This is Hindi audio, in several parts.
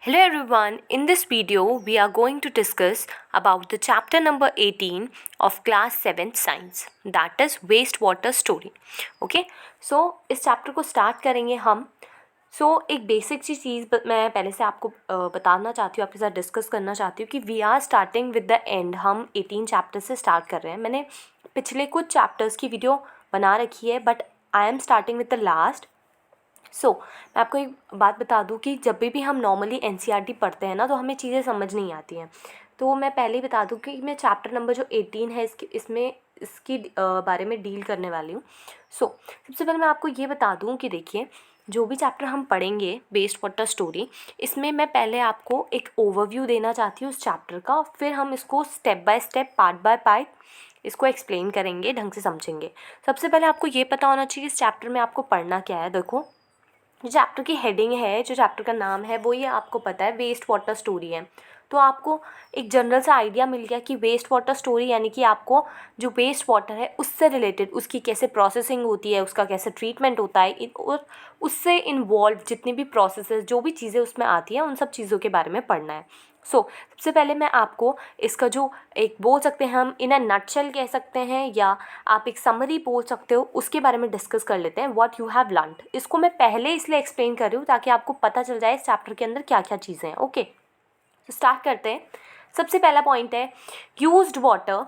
Hello everyone, in this video we are going to discuss about the chapter number 18 of class 7th science, that is wastewater story. Okay, so इस चैप्टर को स्टार्ट करेंगे हम. एक बेसिक सी चीज़ मैं पहले से आपको बताना चाहती हूँ, आपके साथ डिस्कस करना चाहती हूँ कि we are starting with the end. हम 18 चैप्टर से स्टार्ट कर रहे हैं. मैंने पिछले कुछ चैप्टर्स की वीडियो बना रखी है, but I am starting with the last. मैं आपको एक बात बता दूं कि जब भी हम नॉर्मली एनसीईआरटी पढ़ते हैं ना, तो हमें चीज़ें समझ नहीं आती हैं. तो मैं पहले ही बता दूं कि मैं चैप्टर नंबर जो 18 है इसकी बारे में डील करने वाली हूँ. सबसे पहले मैं आपको ये बता दूं कि देखिए, जो भी चैप्टर हम पढ़ेंगे वेस्ट वाटर स्टोरी, इसमें मैं पहले आपको एक ओवरव्यू देना चाहती हूँ उस चैप्टर का. फिर हम इसको step by step, part by part इसको एक्सप्लेन करेंगे, ढंग से समझेंगे. सबसे पहले आपको ये पता होना चाहिए इस चैप्टर में आपको पढ़ना क्या है. देखो, जो चैप्टर की हेडिंग है, जो चैप्टर का नाम है, वो ये आपको पता है वेस्ट वाटर स्टोरी है. तो आपको एक जनरल सा आइडिया मिल गया कि वेस्ट वाटर स्टोरी यानी कि आपको जो वेस्ट वाटर है उससे रिलेटेड, उसकी कैसे प्रोसेसिंग होती है, उसका कैसे ट्रीटमेंट होता है, और उससे इन्वॉल्व जितनी भी प्रोसेसेस, जो भी चीज़ें उसमें आती हैं, उन सब चीज़ों के बारे में पढ़ना है. सबसे पहले मैं आपको इसका जो एक बोल सकते हैं, हम इन अ नटशेल कह सकते हैं, या आप एक समरी बोल सकते हो, उसके बारे में डिस्कस कर लेते हैं. व्हाट यू हैव लर्नड, इसको मैं पहले इसलिए एक्सप्लेन कर रही हूँ ताकि आपको पता चल जाए इस चैप्टर के अंदर क्या क्या चीज़ें हैं. ओके, तो स्टार्ट करते हैं. सबसे पहला पॉइंट है used water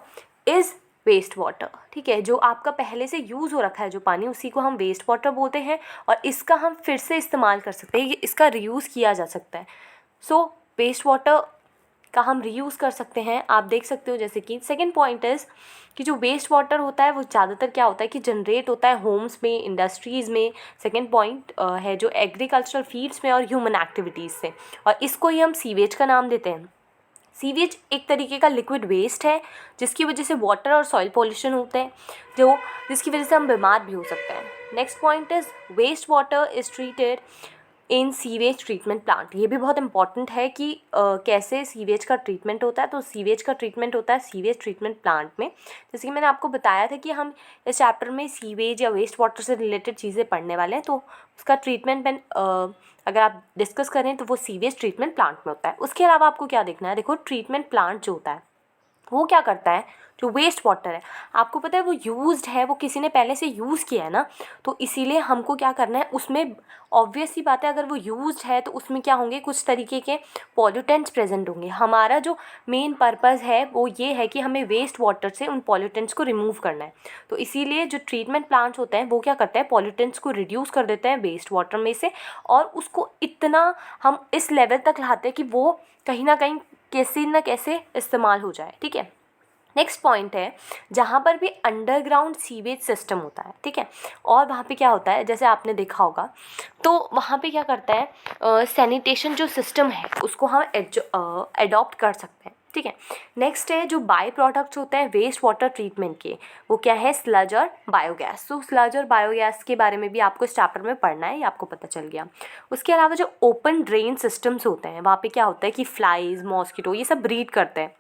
is waste water. ठीक है, जो आपका पहले से यूज़ हो रखा है जो पानी, उसी को हम वेस्ट वाटर बोलते हैं, और इसका हम फिर से इस्तेमाल कर सकते हैं, इसका रीयूज़ किया जा सकता है. वेस्ट वाटर का हम रीयूज़ कर सकते हैं. आप देख सकते हो जैसे कि सेकंड पॉइंट इज़ कि जो वेस्ट वाटर होता है वो ज़्यादातर क्या होता है कि जनरेट होता है होम्स में, इंडस्ट्रीज़ में. सेकंड पॉइंट है जो एग्रीकल्चरल फील्ड्स में और ह्यूमन एक्टिविटीज़ से, और इसको ही हम सीवेज का नाम देते हैं. सीवेज एक तरीके का लिक्विड वेस्ट है जिसकी वजह से वाटर और सॉइल पॉल्यूशन होते हैं, जिसकी वजह से हम बीमार भी हो सकते हैं. Next point is waste water is treated in sewage treatment plant. ये भी बहुत इंपॉर्टेंट है कि कैसे सीवेज का ट्रीटमेंट होता है. तो सीवेज का ट्रीटमेंट होता है सीवेज ट्रीटमेंट प्लांट में. जैसे कि मैंने आपको बताया था कि हम इस चैप्टर में सीवेज या वेस्ट वाटर से रिलेटेड चीज़ें पढ़ने वाले हैं. तो उसका ट्रीटमेंट अगर आप डिस्कस करें तो वो सीवेज ट्रीटमेंट प्लांट में होता है. उसके अलावा आपको क्या देखना है, देखो ट्रीटमेंट प्लांट जो होता है वो क्या करता है, जो वेस्ट वाटर है आपको पता है वो यूज्ड है, वो किसी ने पहले से यूज़ किया है ना, तो इसीलिए हमको क्या करना है उसमें. ऑब्वियस सी बात है, अगर वो यूज्ड है तो उसमें क्या होंगे, कुछ तरीके के पॉल्यूटेंट्स प्रेजेंट होंगे. हमारा जो मेन पर्पज़ है वो ये है कि हमें वेस्ट वाटर से उन पॉल्यूटेंट्स को रिमूव करना है. तो इसीलिए जो ट्रीटमेंट प्लांट्स होते हैं वो क्या करते हैं, पॉल्यूटेंट्स को रिड्यूस कर देते हैं वेस्ट वाटर में से, और उसको इतना हम इस लेवल तक लाते हैं कि वो कहीं ना कहीं कैसे न कैसे इस्तेमाल हो जाए. ठीक है, नेक्स्ट पॉइंट है जहाँ पर भी अंडरग्राउंड सीवेज सिस्टम होता है. ठीक है, और वहाँ पे क्या होता है, जैसे आपने देखा होगा, तो वहाँ पे क्या करता है, सैनिटेशन जो सिस्टम है उसको हम एडॉप्ट कर सकते हैं. ठीक है, नेक्स्ट है जो बाय प्रोडक्ट्स होते हैं वेस्ट वाटर ट्रीटमेंट के, वो क्या है, स्लज और बायोगैस. तो स्लज और बायोगैस के बारे में भी आपको इस चैप्टर में पढ़ना है, ये आपको पता चल गया. उसके अलावा जो ओपन ड्रेन सिस्टम्स होते हैं, वहाँ पे क्या होता है कि फ्लाइज, मॉस्किटो, ये सब ब्रीड करते हैं,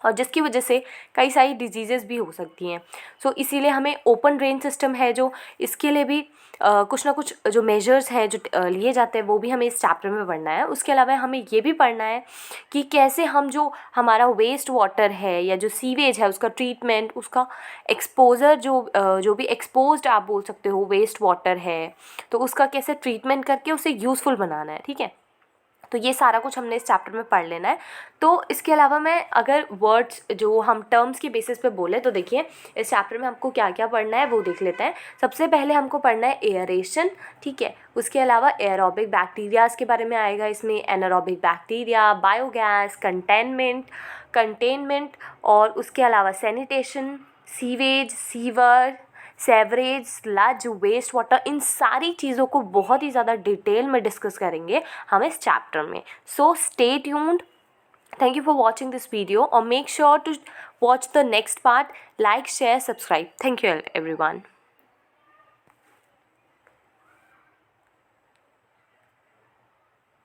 और जिसकी वजह से कई सारी डिजीज़ेस भी हो सकती हैं. इसीलिए हमें ओपन ड्रेन सिस्टम है जो, इसके लिए भी कुछ ना कुछ जो मेजर्स हैं जो लिए जाते हैं वो भी हमें इस चैप्टर में पढ़ना है. उसके अलावा हमें ये भी पढ़ना है कि कैसे हम जो हमारा वेस्ट वाटर है या जो सीवेज है उसका ट्रीटमेंट, उसका एक्सपोजर, जो भी एक्सपोज्ड आप बोल सकते हो वेस्ट वाटर है, तो उसका कैसे ट्रीटमेंट करके उसे यूज़फुल बनाना है. ठीक है, तो ये सारा कुछ हमने इस चैप्टर में पढ़ लेना है. तो इसके अलावा मैं अगर वर्ड्स जो हम टर्म्स के बेसिस पे बोले, तो देखिए इस चैप्टर में हमको क्या क्या पढ़ना है वो देख लेते हैं. सबसे पहले हमको पढ़ना है एयरेशन. ठीक है, उसके अलावा एरोबिक बैक्टीरियाज़ के बारे में आएगा इसमें, एनारोबिक बैक्टीरिया, बायोगैस, कंटेनमेंट, और उसके अलावा sanitation, sewage, sewer, sewerage, sludge, waste water, इन सारी चीज़ों को बहुत ही ज़्यादा डिटेल में डिस्कस करेंगे हम इस चैप्टर में. Stay tuned. Thank you for watching this video, और make sure to watch the next part. Like, share, subscribe. Thank you everyone.